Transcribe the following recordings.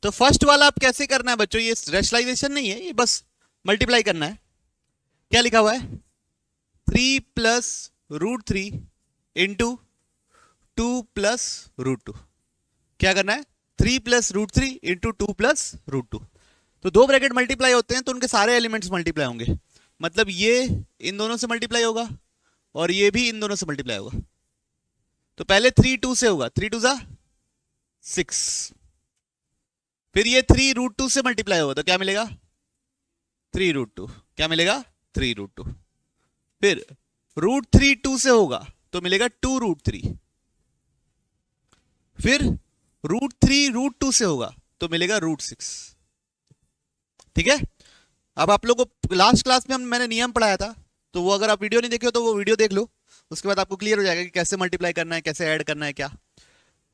तो फर्स्ट वाला आप कैसे करना है बच्चों, ये रैशनलाइजेशन नहीं है, ये बस मल्टीप्लाई करना है। क्या लिखा हुआ है, 3 + √3 इंटू 2 + √2। क्या करना है, 3 + √3 इंटू 2 + √2। तो दो ब्रैकेट मल्टीप्लाई होते हैं तो उनके सारे एलिमेंट्स मल्टीप्लाई होंगे, मतलब ये इन दोनों से मल्टीप्लाई होगा और ये भी इन दोनों से मल्टीप्लाई होगा। तो पहले 3 2 से होगा, 3 2 ज़ा 6, फिर ये 3 √2 से मल्टीप्लाई होगा तो क्या मिलेगा, 3 √2। क्या मिलेगा, 3 √2। फिर √3 2 से होगा तो मिलेगा 2 √3। फिर √3 √2 से होगा तो मिलेगा √6। ठीक है। अब आप लोग को लास्ट क्लास में मैंने नियम पढ़ाया था, तो वो अगर आप वीडियो नहीं देखे हो तो वो वीडियो देख लो, उसके बाद आपको क्लियर हो जाएगा कि कैसे मल्टीप्लाई करना है, कैसे ऐड करना है क्या।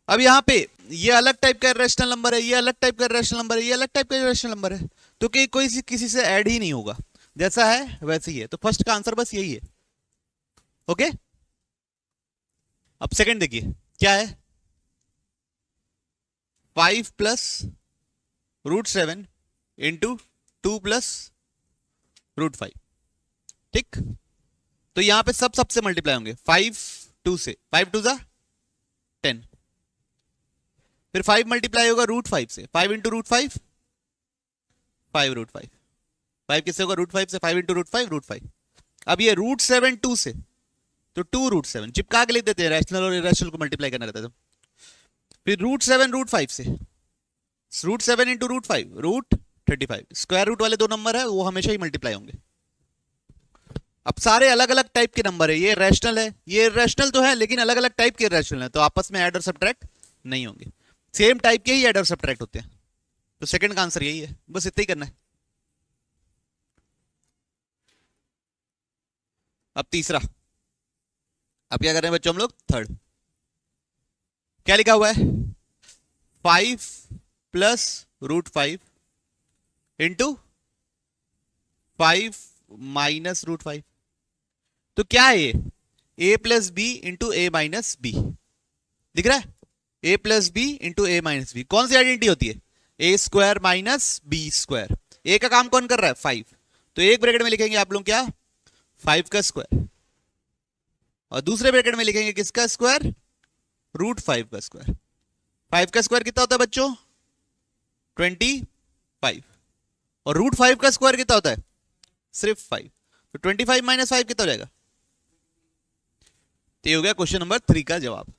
अब यहाँ पे ये अलग टाइप का रैशनल नंबर है, ये अलग टाइप का रैशनल नंबर है, ये अलग टाइप का रैशनल नंबर है, तो कि कोई किसी से ऐड ही नहीं होगा, जैसा है वैसे ही है। तो फर्स्ट का आंसर बस यही है। ओके। अब सेकंड देखिए क्या है, 5 + √7 इंटू 2 + √5। ठीक। तो यहां पे सब सबसे मल्टीप्लाई होंगे, 5 2 से, 5 2 ज़ा 10। फिर 5 मल्टीप्लाई होगा √5 से, 5 इंटू √5 5 √5। 5 किससे होगा, √5 से, 5 इंटू √5 √5। अब ये √7 2 से, तो 2 √7 चिपका के लिख देते हैं, रैशनल और इरेशनल को मल्टीप्लाई करना रहता है तो। फिर √7 √5 से, √7 इंटू √5 √35। स्क्वायर रूट वाले दो नंबर है वो हमेशा ही मल्टीप्लाई होंगे। अब सारे अलग अलग टाइप के नंबर है, ये रैशनल है, ये रैशनल तो है लेकिन अलग अलग टाइप के रैशनल है, तो आपस में ऐड और सब्ट्रैक्ट नहीं होंगे, सेम टाइप के ही ऐड और सब्ट्रैक्ट होते हैं। तो सेकंड का आंसर यही है, बस इतना ही करना है। अब तीसरा, अब क्या कर रहे हैं बच्चों हम लोग, थर्ड। क्या लिखा हुआ है, 5 + √5 इंटू 5 - √5। तो क्या है ये, a + b into a - b। दिख रहा है, a + b into a - b। कौन सी आइडेंटिटी होती है, a² - b²। a का काम कौन कर रहा है, 5, तो एक ब्रैकेट में लिखेंगे आप लोग क्या, 5 का स्क्वायर, और दूसरे ब्रैकेट में लिखेंगे किसका स्क्वायर, √5 का स्क्वायर। 5 का स्क्वायर कितना होता है बच्चों, 25, और √5 का स्क्वायर कितना होता है, सिर्फ 5, तो 25 - 5 कितना हो जाएगा। तो ये हो गया क्वेश्चन नंबर 3 का जवाब।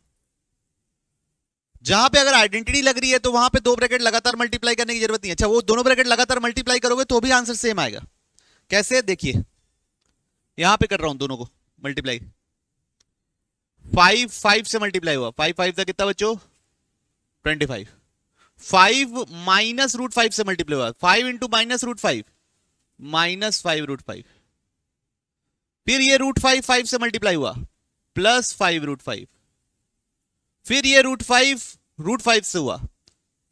जहां पे अगर आइडेंटिटी लग रही है तो वहां पे दो ब्रैकेट लगातार मल्टीप्लाई करने की जरूरत नहीं है। अच्छा, वो दोनों ब्रैकेट लगातार मल्टीप्लाई करोगे तो भी आंसर सेम आएगा। कैसे, देखिए यहां पे कर रहा हूं दोनों को मल्टीप्लाई, 5 5 से मल्टीप्लाई हुआ, 5 5 से कितना बच्चों, 25। 5 - √5 से मल्टीप्लाई हुआ, 5 इंटू -√5 -5 √5। फिर ये √5 5 से मल्टीप्लाई हुआ, +5 √5। फिर ये √5 से हुआ,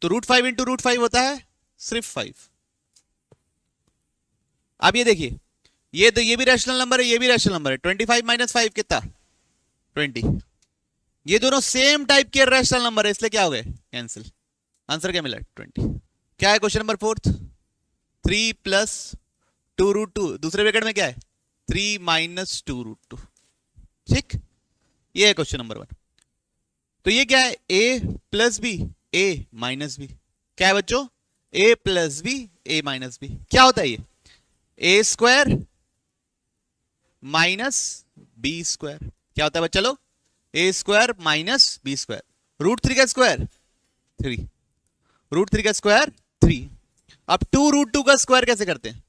तो √5 इंटू √5 होता है सिर्फ 5। अब ये देखिए, ये तो ये भी रैशनल नंबर है, ये भी रैशनल नंबर है, 25 - 5 कितना, 20। ये दोनों सेम टाइप के रैशनल नंबर है, इसलिए क्या हो गए, कैंसिल। आंसर क्या मिला, 20। क्या है क्वेश्चन नंबर 4, 3 + 2 √2। दूसरे ब्रैकेट में क्या है, 3 - 2 √2। ठीक, ये है क्वेश्चन नंबर 1। तो ये क्या है, a + b a - b। क्या है बच्चों, a + b a - b। क्या होता है ये, a² - b²। क्या होता है बच्चा लोग, a² - b²। √3 का स्क्वायर 3, √3 का स्क्वायर 3। अब 2 √2 का स्क्वायर कैसे करते हैं,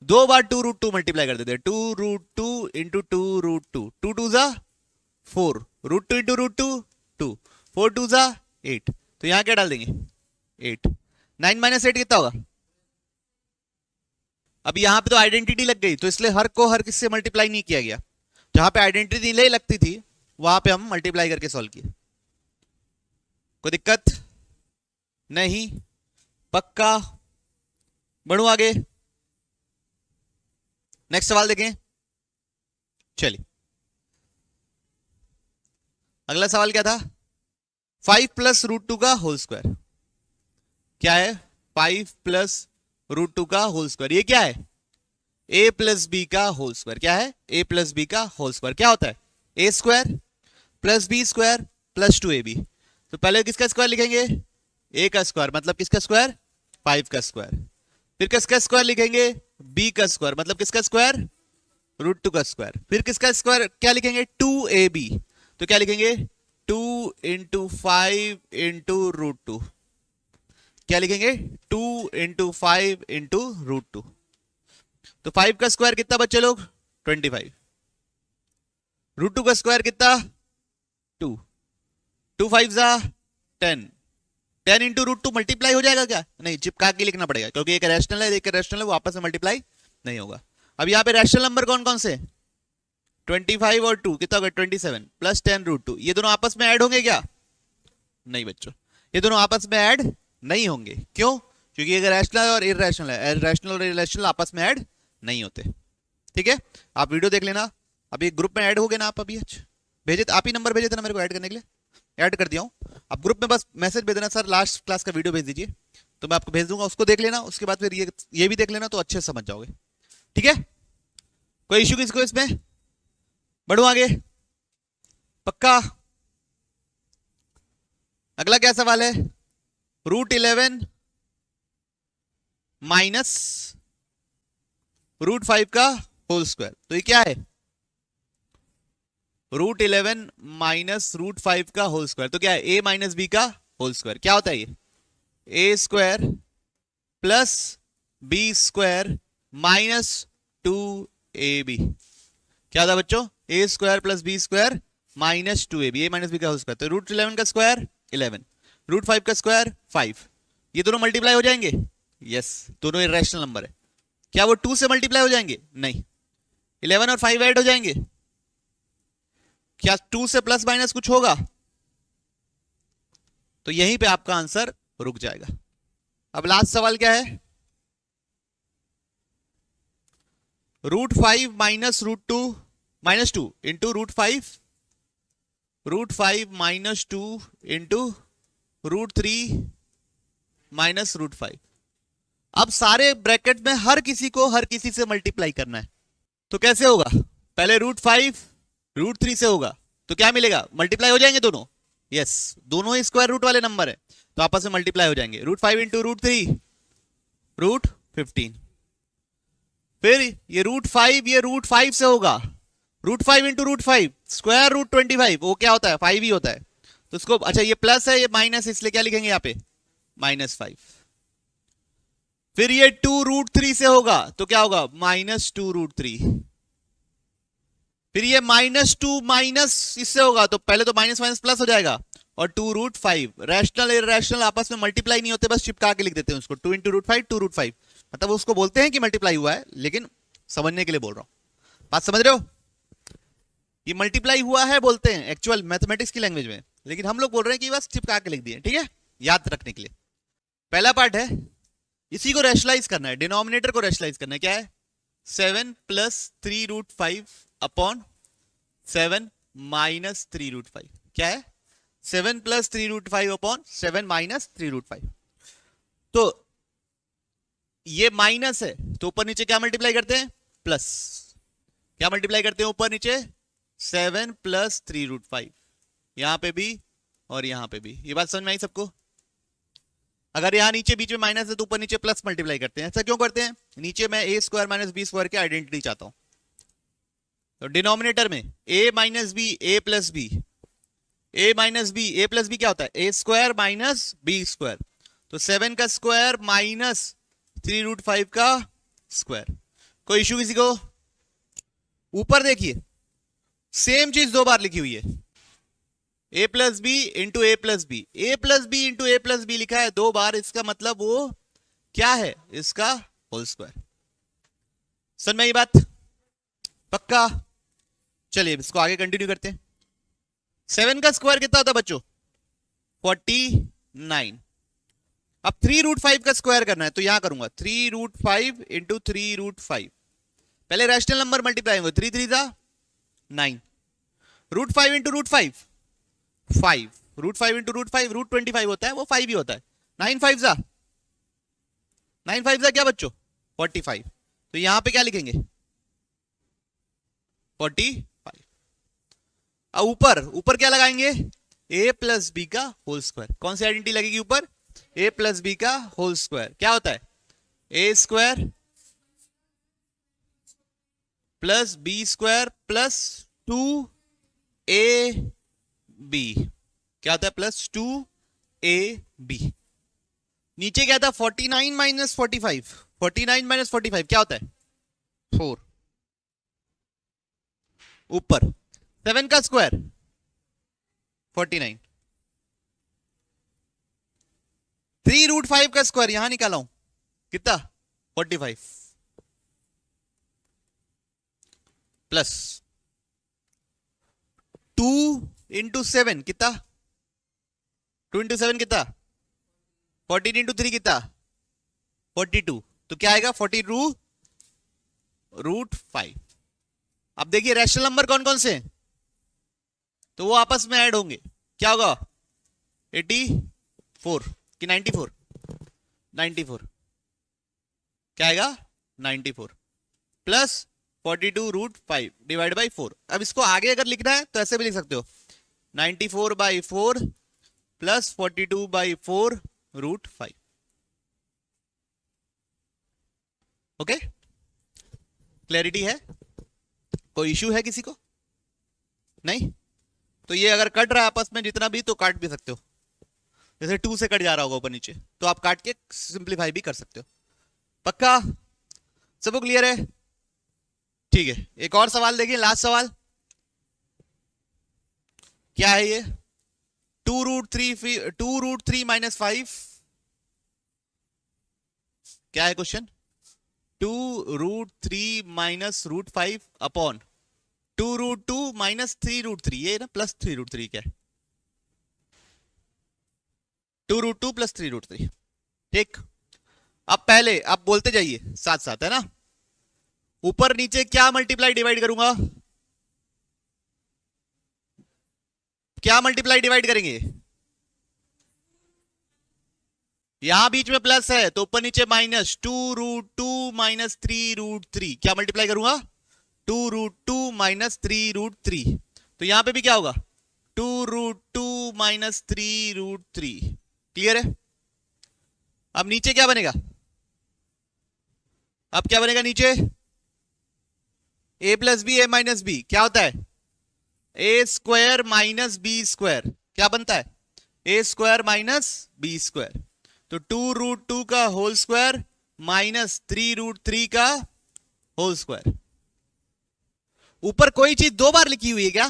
दो बार 2 √2 मल्टीप्लाई कर देते हैं, 2 √2 इंटू 2 √2, 2 2 ज़ा 4, √2 इंटू √2 2, 4 2 ज़ा 8। तो यहां क्या डाल देंगे, 8। 9 - 8 कितना होगा। अब यहां पे तो आइडेंटिटी लग गई, तो इसलिए हर को हर किससे मल्टीप्लाई नहीं किया गया, जहां पे आइडेंटिटी नहीं लगती थी वहां पे हम मल्टीप्लाई करके सॉल्व किए। कोई दिक्कत नहीं, पक्का। बढ़ू आगे, नेक्स्ट सवाल देखें। चलिए, अगला सवाल क्या था, 5 + √2 का होल स्क्वायर। क्या है 5 प्लस रूट 2 का होल स्क्वायर। ये क्या है a प्लस बी का होल स्क्वायर। क्या है a प्लस बी का होल स्क्वायर। क्या होता है a square plus B square plus 2ab। तो पहले किसका स्क्वायर लिखेंगे a का स्क्वायर मतलब किसका स्क्वायर 5 का स्क्वायर। फिर किसका स्क्वायर लिखेंगे b का स्क्वायर मतलब किसका स्क्वायर रूट 2 का स्क्वायर। फिर किसका स्क्वायर क्या लिखेंगे 2ab। तो क्या लिखेंगे 2 इंटू 5 इंटू रूट 2। क्या लिखेंगे 2 इंटू 5 इंटू रूट 2। तो 5 का स्क्वायर कितना बच्चे लोग 25। रूट 2 का स्क्वायर कितना 2। 2 5 जा 10। 10 इंटू रूट 2 मल्टीप्लाई हो जाएगा क्या नहीं चिपका के लिखना पड़ेगा क्योंकि एक रैशनल है एक रैशनल है वो आपस में मल्टीप्लाई नहीं होगा। अब यहाँ पे रैशनल नंबर कौन कौन से 25 और 2 कितना होगा 27 प्लस 10 रूट 2। ये दोनों आपस में ऐड होंगे क्या नहीं बच्चों ये दोनों आपस में ऐड नहीं होंगे। क्यों क्योंकि अगर रैशनल और इररेशनल है रैशनल और इररेशनल आपस में ऐड नहीं होते। ठीक है आप वीडियो देख लेना अभी ग्रुप में ऐड हो गए ना आप अभी भेजे आप ही नंबर भेजे थे ना मेरे को ऐड करने के लिए ऐड कर दिया हूं। आप ग्रुप में बस मैसेज भेज देना सर लास्ट क्लास का वीडियो भेज दीजिए तो मैं आपको भेज दूंगा उसको देख लेना उसके बाद फिर ये भी देख लेना तो अच्छे से समझ जाओगे। ठीक है कोई इश्यू किसको इसमें बढ़ू आगे पक्का। अगला क्या सवाल है रूट 11 माइनस रूट 5 का होल स्क्वायर। तो ये क्या है रूट 11 माइनस रूट 5 का होल स्क्वायर। तो क्या है a माइनस बी का होल स्क्वायर। क्या होता है ये a square plus B square minus 2ab। क्या था बच्चों a square plus B square minus 2ab a minus B का होल स्क्वायर। तो रूट 11 का स्क्वायर 11 रूट 5 का स्क्वायर 5। ये दोनों मल्टीप्लाई हो जाएंगे यस दोनों इरेशनल नंबर है। क्या वो 2 से मल्टीप्लाई हो जाएंगे नहीं 11 और 5 ऐड हो जाएंगे। क्या 2 से प्लस माइनस कुछ होगा तो यहीं पे आपका आंसर रुक जाएगा। अब लास्ट सवाल क्या है root 5 minus root 2 minus 2 into root 5 minus 2 into root 3 minus root 5। अब सारे ब्रैकेट में हर किसी से मल्टीप्लाई करना है। तो कैसे होगा पहले रूट 5 रूट 3 से होगा तो क्या मिलेगा मल्टीप्लाई हो जाएंगे दोनों यस दोनों ही स्क्वायर रूट वाले नंबर है तो आपस में मल्टीप्लाई हो जाएंगे। Root 5 into root 3 root 15। फिर ये रूट 5 से होगा root 5 into root 5 square root 25 वो क्या होता है 5 ही होता है तो उसको अच्छा ये प्लस है ये माइनस इसलिए क्या लिखेंगे यहाँ पे -5। फिर ये 2 रूट 3 से होगा तो क्या होगा -2 रूट 3। फिर ये -2 माइनस इससे होगा तो पहले तो माइनस माइनस प्लस हो जाएगा और 2 रूट 5। रैशनल इररेशनल आपस में मल्टीप्लाई नहीं होते बस चिपका के लिख देते हैं उसको 2 इंटू रूट 5 2 रूट 5 मतलब उसको बोलते हैं कि मल्टीप्लाई हुआ है लेकिन समझने के लिए बोल रहा हूं बात समझ रहे हो। ये मल्टीप्लाई हुआ है बोलते हैं एक्चुअल मैथमेटिक्स की लैंग्वेज में लेकिन हम लोग बोल रहे हैं कि बस चिपका के लिख दिए। ठीक है याद रखने के लिए पहला पार्ट है इसी को रैशनलाइज करना है डिनोमिनेटर को रैशनलाइज करना है। क्या है 7 plus 3 root 5 upon 7 minus 3 root 5। क्या है 7 plus 3 root 5 upon 7 minus 3 root 5। तो ये माइनस है तो ऊपर नीचे क्या मल्टीप्लाई करते हैं प्लस। क्या मल्टीप्लाई करते हैं ऊपर नीचे 7 प्लस 3 रूट 5 यहां पे भी और यहां पे भी। ये बात समझ में आई सबको। अगर यहां नीचे बीच में माइनस है तो ऊपर नीचे प्लस मल्टीप्लाई करते हैं। ऐसा क्यों करते हैं नीचे मैं a square minus B square की आइडेंटिटी चाहता हूं तो डिनोमिनेटर में a minus B a plus B a minus B a plus B क्या होता है a square minus B square. तो 7 का स्क्वायर माइनस 3 रूट 5 का स्क्वायर। कोई इश्यू किसी को। ऊपर देखिए सेम चीज दो बार लिखी हुई है a plus B into A plus B A plus B into A plus B लिखा है दो बार। इसका मतलब वो क्या है इसका होल स्क्वायर। समझ में ये बात पक्का। चलिए इसको आगे कंटिन्यू करते हैं। 7 का स्क्वायर कितना होता है बच्चों 49। अब 3 रूट 5 का स्क्वायर करना है तो यहां करूंगा 3 रूट 5 इंटू 3 रूट 5। पहले रैशनल नंबर मल्टीप्लाई होंगे 3 3 जा 9 root 5 into root 5 5 root 5 into root 5 root 25 होता है वो 5 ही होता है 9 5 जा 9 5 क्या बच्चों 45। तो यहां पे क्या लिखेंगे 45। अब ऊपर ऊपर क्या लगाएंगे a प्लस बी का होल स्क्वायर। कौन सी आइडेंटिटी लगेगी ऊपर a प्लस बी का होल स्क्वायर। क्या होता है a square plus B square plus 2ab। क्या होता है प्लस 2ab। नीचे क्या था 49 माइनस 45। 49 माइनस 45 क्या होता है 4। ऊपर 7 का स्क्वायर 49। 3√5 का स्क्वायर यहां निकाला हूं कितना 45 प्लस 2 इंटू 7 कितना 2 इंटू 7 कितना 14 इंटू 3 कितना 42। तो क्या आएगा 42√5। अब देखिए रैशनल नंबर कौन कौन से हैं तो वो आपस में ऐड होंगे। क्या होगा 84 कि 94 94 क्या आएगा 94 प्लस 42√5 डिवाइड बाई 4। अब इसको आगे अगर लिखना है तो ऐसे भी लिख सकते हो 94/4 प्लस 42/4√5। ओके क्लैरिटी है कोई इश्यू है किसी को नहीं। तो ये अगर कट रहा है आपस में जितना भी तो काट भी सकते हो। जैसे 2 से कट जा रहा होगा ऊपर नीचे तो आप काट के सिंप्लीफाई भी कर सकते हो। पक्का सबको क्लियर है ठीक है। एक और सवाल देखिए लास्ट सवाल क्या है ये 2√3 माइनस 5 क्या है क्वेश्चन 2√3 माइनस √5 अपॉन 2√2 माइनस 3√3 ये ना प्लस 3√3 क्या है 2√2 प्लस 3√3 ठीक। अब पहले आप बोलते जाइए साथ साथ है ना। ऊपर नीचे क्या मल्टीप्लाई डिवाइड करूंगा क्या मल्टीप्लाई डिवाइड करेंगे यहां बीच में प्लस है तो ऊपर नीचे माइनस 2√2 माइनस 3√3 क्या मल्टीप्लाई करूंगा 2√2 माइनस 3√3। तो यहां पे भी क्या होगा 2√2 माइनस 3√3। क्लियर है। अब नीचे क्या बनेगा अब क्या बनेगा नीचे a plus B A minus B क्या होता है A square minus B square क्या बनता है A square minus B square. तो 2√2 का होल स्क्वायर माइनस 3√3 का होल स्क्वायर। ऊपर कोई चीज दो बार लिखी हुई है क्या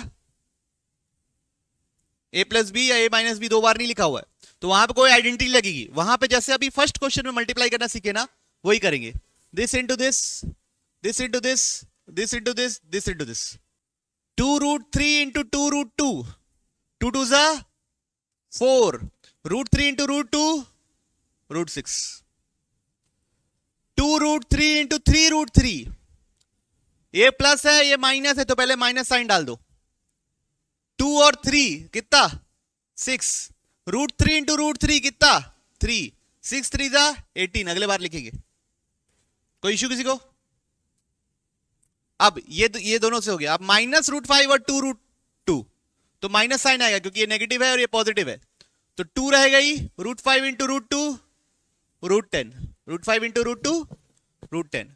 a प्लस बी या a माइनस बी दो बार नहीं लिखा हुआ है तो वहां पे कोई आइडेंटिटी लगेगी। वहां पे जैसे अभी फर्स्ट क्वेश्चन में मल्टीप्लाई करना सीखे ना वही करेंगे this into this this into this this into this this into this 2√3 into 2√2 2 2 जा 4 √3 इंटू √2 √6 2√3 इंटू 3√3 ये प्लस है ये माइनस है तो पहले माइनस साइन डाल दो 2 और 3 कितना 6 √3 इंटू √3 कितना 3 6 3 जा 18 अगले बार लिखेंगे। कोई इश्यू किसी को। अब ये दोनों से हो गया। अब माइनस √5 और 2√2 तो माइनस साइन आएगा क्योंकि ये नेगेटिव है और ये पॉजिटिव है तो 2 रहेगा ही √5 इंटू √2 √10 √5 इंटू √2 √10।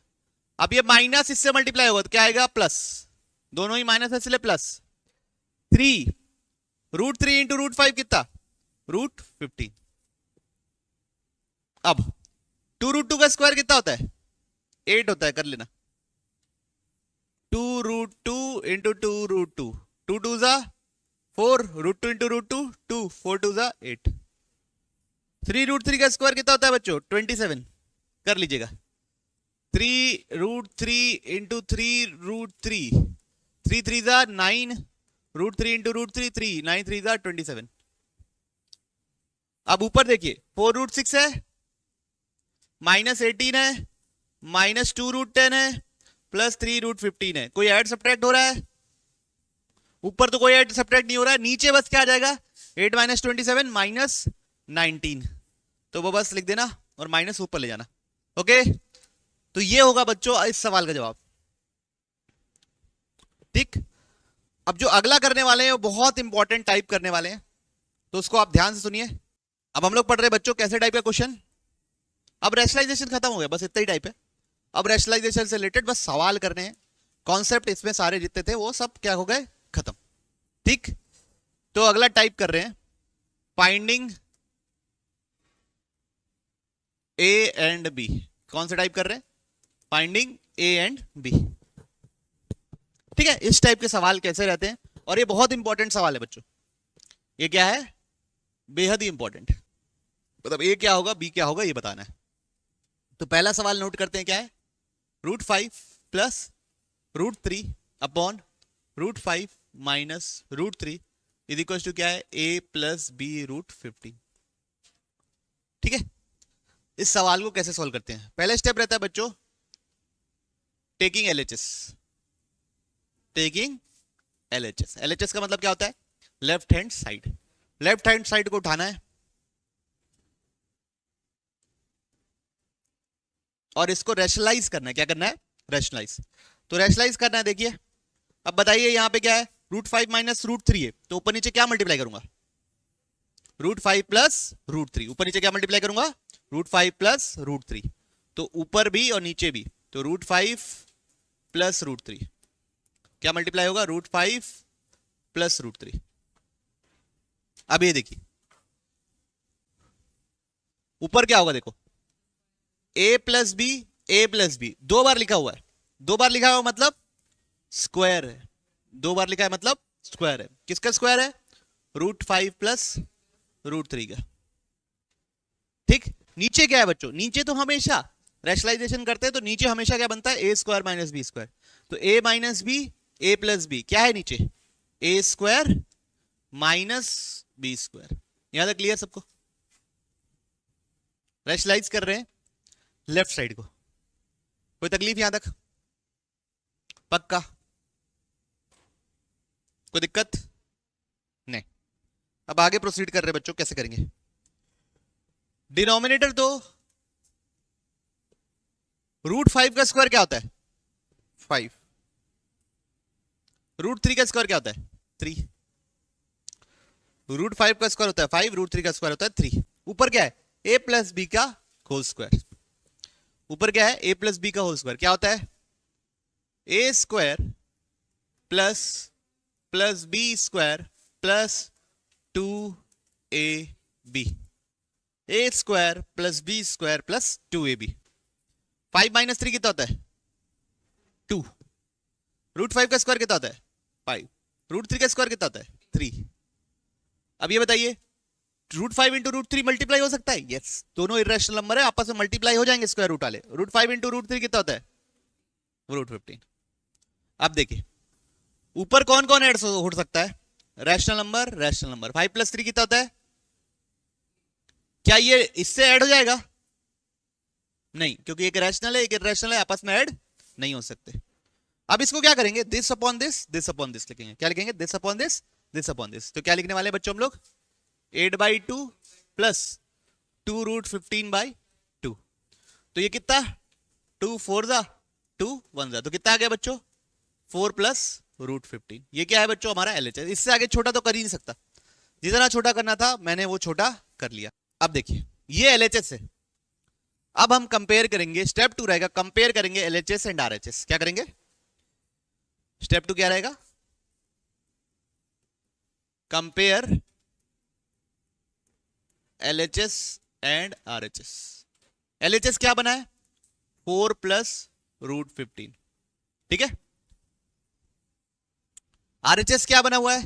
अब ये माइनस इससे मल्टीप्लाई होगा तो क्या आएगा प्लस दोनों ही माइनस है इसलिए प्लस 3 √3 इंटू √5 कितना √15। अब 2√2 का स्क्वायर कितना होता है 8 होता है कर लेना 2√2 इंटू 2√2 2 2 जा 4 √2 इंटू √2 2 4 2 जा 8। 3√3 का स्क्वायर कितना होता है बच्चों 27 कर लीजिएगा 3√3 इंटू 3√3 3 3 जा 9 √3 इंटू √3 3 9 3 जा 27। अब ऊपर देखिए 4√6 है माइनस 18 है माइनस 2√10 है प्लस 3√15 है। कोई ऐड सब्ट्रैक्ट हो रहा है ऊपर तो कोई ऐड सब्ट्रैक्ट नहीं हो रहा है नीचे बस क्या आ जाएगा 8 माइनस 27 माइनस 19 तो वो बस लिख देना और माइनस ऊपर ले जाना ओके, तो ये होगा बच्चों इस सवाल का जवाब। ठीक, अब जो अगला करने वाले हैं वो बहुत इंपॉर्टेंट टाइप करने वाले हैं, तो उसको आप ध्यान से सुनिए। अब हम लोग पढ़ रहे हैं बच्चों कैसे टाइप का क्वेश्चन। अब रैशनलाइजेशन खत्म हो गया, बस इतना ही टाइप है। अब रैशनलाइजेशन से रिलेटेड बस सवाल करने हैं, कॉन्सेप्ट इसमें सारे जितने थे वो सब क्या हो गए, खत्म। ठीक, तो अगला टाइप कर रहे हैं फाइंडिंग ए एंड बी। कौन सा टाइप कर रहे हैं, फाइंडिंग ए एंड बी। ठीक है, इस टाइप के सवाल कैसे रहते हैं, और ये बहुत इंपॉर्टेंट सवाल है बच्चों। ये क्या है, बेहद ही इंपॉर्टेंट, मतलब ए क्या होगा बी क्या होगा ये बताना है। तो पहला सवाल नोट करते हैं, क्या है, √5 plus √3 upon √5 minus √3 is equal to क्या है, a प्लस बी √15। ठीक है, इस सवाल को कैसे सॉल्व करते हैं। पहला स्टेप रहता है बच्चों taking LHS। Taking LHS, LHS का मतलब क्या होता है, left hand side. Left hand side को उठाना है और इसको रैशनलाइज करना है। क्या करना है, रैशनलाइज। तो रैशनलाइज करना है, देखिए अब बताइए यहाँ पे क्या है, √5 माइनस √3 है, तो ऊपर नीचे क्या मल्टीप्लाई करूंगा, √5 प्लस √3। ऊपर नीचे क्या मल्टीप्लाई करूंगा, √5 प्लस √3। तो ऊपर भी और नीचे भी, तो √5 प्लस √3 क्या मल्टीप्लाई होगा, √5 प्लस √3। अब ये देखिए ऊपर क्या होगा, देखो a plus B, A plus B, दो बार लिखा हुआ है। दो बार लिखा हुआ मतलब स्क्वायर है, दो बार लिखा है मतलब स्क्वायर है। किसका स्क्वायर है, √5 प्लस √3 का। ठीक, नीचे क्या है बच्चों, नीचे तो हमेशा रैशनलाइजेशन करते हैं तो नीचे हमेशा क्या बनता है, A square minus B square. तो a minus B, A plus B, क्या है नीचे, A square minus B square. यहां तक क्लियर सबको, रैशनलाइज कर रहे हैं लेफ्ट साइड को, कोई तकलीफ यहां तक, पक्का कोई दिक्कत नहीं। अब आगे प्रोसीड कर रहे हैं बच्चों, कैसे करेंगे। डिनोमिनेटर तो √5 का स्क्वायर क्या होता है, 5। √3 का स्क्वायर क्या होता है, 3। √5 का स्क्वायर होता है 5, √3 का स्क्वायर होता है 3। ऊपर क्या है, a प्लस बी का होल स्क्वायर। ऊपर क्या है, a प्लस बी का होल स्क्वायर क्या होता है, a square plus B square plus 2ab। a square plus B square plus 2ab। 5 minus 3 कितना होता है, 2। √5 का स्क्वायर कितना होता है, 5। √3 का स्क्वायर कितना होता है, 3। अब ये बताइए √5 इंटू √3 मल्टीप्लाई हो सकता है, यस। दोनों इरेशनल नंबर है, आपस में मल्टीप्लाई हो जाएंगे स्क्वायर रूट वाले। √5 इंटू √3 कितना होता है, √15। अब देखिए ऊपर कौन कौन ऐड हो सकता है, rational number, rational number. 5 plus 3 कितना होता है, क्या ये इससे ऐड हो जाएगा, नहीं, क्योंकि एक रैशनल है एक इरेशनल है, आपस में ऐड नहीं हो सकते। अब इसको क्या करेंगे, this upon this, this upon this लिखेंगे। क्या लिखेंगे, this upon this, this upon this. तो क्या लिखने वाले बच्चों हम लोग, 8/2 प्लस 2√15/2। तो ये कितना, 2 4 जा 2 1 जा, तो कितना आ गया बच्चों, 4 प्लस √15। ये क्या है बच्चों, हमारा LHS। इससे आगे छोटा तो कर ही नहीं सकता, जितना छोटा करना था मैंने वो छोटा कर लिया। अब देखिए ये LHS है। अब हम कंपेयर करेंगे, स्टेप 2 रहेगा, कंपेयर करेंगे LHS एंड RHS। क्या करेंगे, स्टेप 2 क्या रहेगा, compare LHS and RHS। LHS क्या बना है, 4 प्लस √15। ठीक है, RHS क्या बना हुआ है,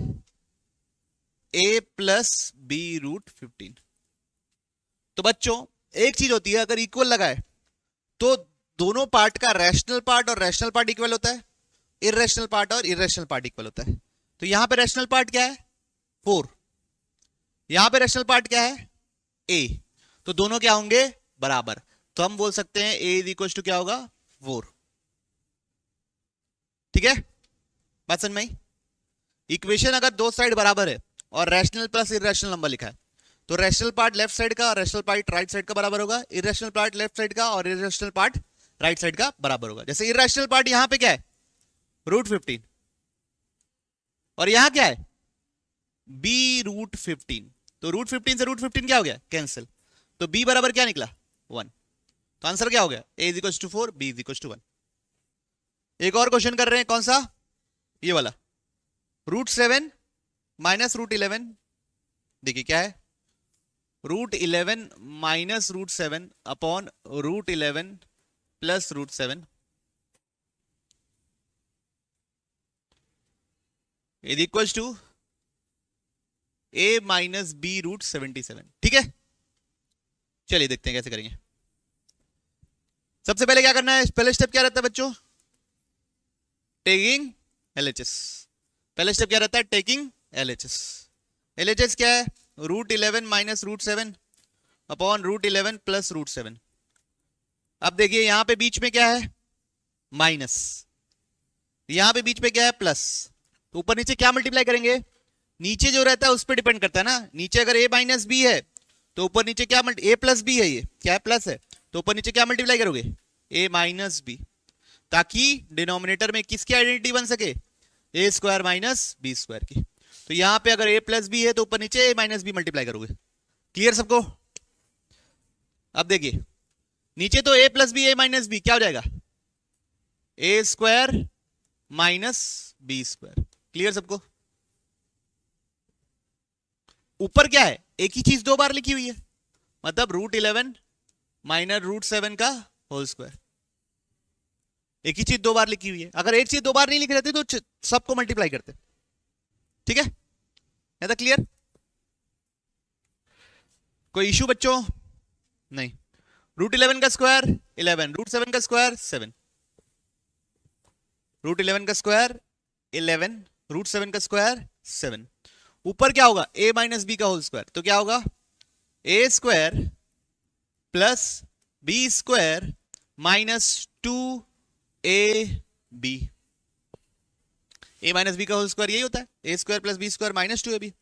a प्लस बी √15। तो बच्चों एक चीज होती है, अगर इक्वल लगा है तो दोनों पार्ट का रैशनल पार्ट और रैशनल पार्ट इक्वल होता है, इरेशनल पार्ट और इरेशनल पार्ट इक्वल होता है। तो यहां पे रैशनल पार्ट क्या है, 4, यहां पे रैशनल पार्ट क्या है, a। तो दोनों क्या होंगे, बराबर। तो हम बोल सकते हैं a इज इक्वल टू क्या होगा, 4। ठीक है, बात समझ में आई। इक्वेशन अगर दो साइड बराबर है और रैशनल प्लस इरेशनल नंबर लिखा है तो रैशनल पार्ट लेफ्ट साइड का और रैशनल पार्ट राइट साइड का बराबर होगा, इरेशनल पार्ट लेफ्ट साइड का और इरेशनल पार्ट राइट साइड का बराबर होगा। जैसे इरेशनल पार्ट यहां पे क्या है √15 और यहां क्या है b √15, तो √15 से √15 क्या हो गया कैंसिल, तो b बराबर क्या निकला 1। तो आंसर क्या हो गया a = 4 b = 1। एक और क्वेश्चन कर रहे हैं, कौन सा, ये वाला, √7 माइनस √11, देखिए क्या है √11 minus √7 upon √11 plus √7 is equal to a minus b √77। ठीक है, चलिए देखते हैं कैसे करेंगे। सबसे पहले क्या करना है, पहले स्टेप क्या रहता है बच्चों, टेकिंग LHS। पहले स्टेप क्या रहता है, टेकिंग LHS। LHS क्या है √11 माइनस √7 अपॉन √11 प्लस √7। अब देखिए यहां पे बीच में क्या है माइनस, यहां पे बीच में क्या है प्लस, तो ऊपर नीचे क्या मल्टीप्लाई करेंगे, नीचे जो रहता है उस पर डिपेंड करता है ना। नीचे अगर a माइनस बी है तो ऊपर नीचे क्या a प्लस बी है, ये क्या है प्लस है, तो ऊपर नीचे क्या मल्टीप्लाई करोगे a माइनस बी, ताकि डिनोमिनेटर में किसकी आइडेंटिटी बन सके a² माइनस b² की। तो यहां पे अगर a प्लस बी है तो ऊपर नीचे a माइनस बी मल्टीप्लाई करोगे। क्लियर सबको। अब देखिए नीचे तो a plus B a minus B क्या हो जाएगा a² माइनस b²। क्लियर सबको। ऊपर क्या है एक ही चीज दो बार लिखी हुई है, मतलब √11 माइनस √7 का होल स्क्वायर, एक ही चीज दो बार लिखी हुई है। अगर एक चीज दो बार नहीं लिखी रहती तो सबको मल्टीप्लाई करते। ठीक है, है तो क्लियर, कोई इशू बच्चों नहीं। √11 का स्क्वायर 11, √7 का स्क्वायर 7, √11 का स्क्वायर 11, √7 का स्क्वायर 7। ऊपर क्या होगा a माइनस बी का होल स्क्वायर, तो क्या होगा a² plus b² minus 2ab। a minus B का होल स्क्वायर यही होता है a² plus b² minus 2ab।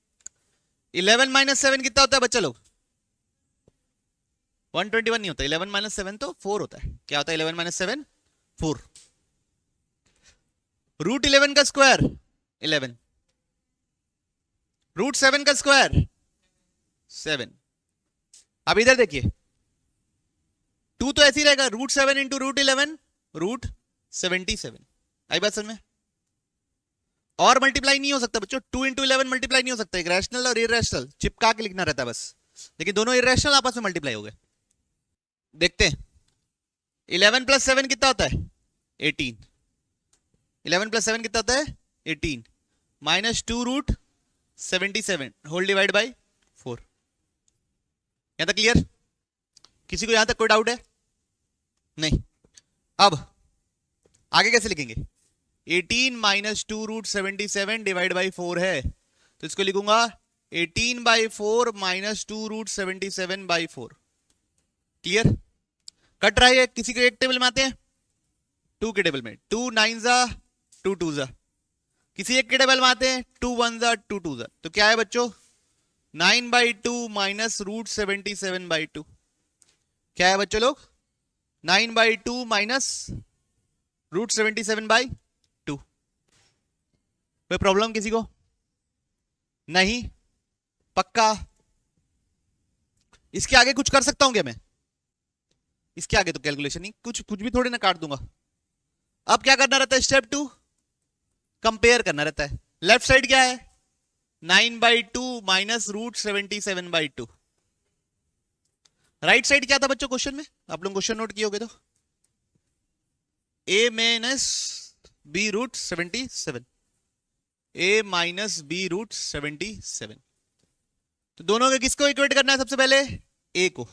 11 minus 7 कितना होता है बच्चा लोग 121 नहीं होता, 11 माइनस 7 तो 4 होता है। क्या होता है 11 माइनस 7 4। √11 का स्क्वायर 11, √7 का स्क्वायर 7। अब इधर देखिए 2 तो ऐसे ही रहेगा, √7 इंटू √11 √77। आई बात समझ में। और मल्टीप्लाई नहीं हो सकता बच्चों, 2 इंटू 11 मल्टीप्लाई नहीं हो सकता, एक रैशनल और इरेशनल चिपका के लिखना रहता है बस, लेकिन दोनों इरेशनल आपस में मल्टीप्लाई हो गए। देखते हैं 11 प्लस 7 कितना होता है 18, 11 प्लस 7 कितना होता है 18 माइनस 2√77 होल डिवाइड बाई 4। यहां तक क्लियर, किसी को यहां तक कोई डाउट है नहीं। अब आगे कैसे लिखेंगे, 18 माइनस 2√77 डिवाइड बाई 4 है, तो इसको लिखूंगा 18/4 माइनस 2√77/4। क्लियर, कट रहा है, किसी को एक टेबल में आते हैं 2 के टेबल में 2 9 जा 2 2 जा, किसी एक के टेबल में आते हैं 2 1 जा 2 2 जा, तो क्या है बच्चों 9/2 माइनस √77/2। क्या है बच्चों लोग 9/2 माइनस √77/2। कोई प्रॉब्लम किसी को नहीं, पक्का। इसके आगे कुछ कर सकता हूं क्या मैं, इसके आगे तो कैलकुलेशन नहीं, कुछ भी थोड़ी ना काट दूंगा। अब क्या करना रहता है स्टेप 2 कंपेयर करना रहता है। लेफ्ट साइड क्या है 9/2 माइनस √77/2। राइट साइड क्या था बच्चों क्वेश्चन में, आप लोग क्वेश्चन नोट किए होगे तो a minus b √77, a minus b √77। तो दोनों के किसको इक्वेट करना है सबसे पहले a को,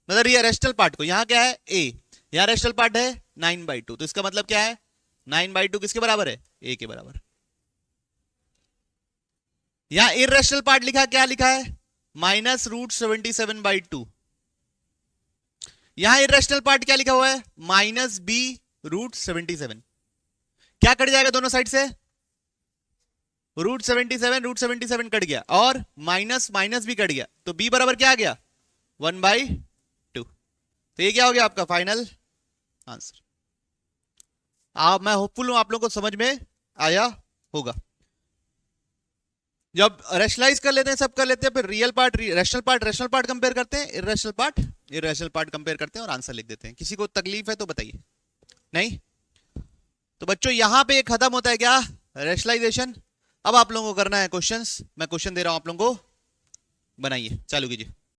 मतलब ये रेशनल पार्ट को। यहां क्या है a, यहां रेशनल पार्ट है 9/2, तो इसका मतलब क्या है 9/2 किसके बराबर है a के बराबर। यहां इरेशनल पार्ट लिखा, क्या लिखा है माइनस √77/2। यहां इरेशनल पार्ट क्या लिखा हुआ है माइनस b √77। क्या कट जाएगा दोनों साइड से, √77 कट गया और माइनस माइनस भी कट गया, तो b बराबर क्या आ गया 1/2। तो ये क्या हो गया आपका फाइनल आंसर। मैं होपफुल हूं आप लोगों को समझ में आया होगा। जब रेशनलाइज कर लेते हैं सब कर लेते हैं, फिर real part rational part compare करते हैं, इर्रेशनल पार्ट कंपेयर करते हैं और आंसर लिख देते हैं। किसी को तकलीफ है तो बताइए। नहीं तो बच्चों यहां पे खत्म होता है क्या रैशनलाइजेशन। अब आप लोगों को करना है क्वेश्चंस, मैं क्वेश्चन दे रहा हूं आप लोगों को, बनाइए, चालू कीजिए।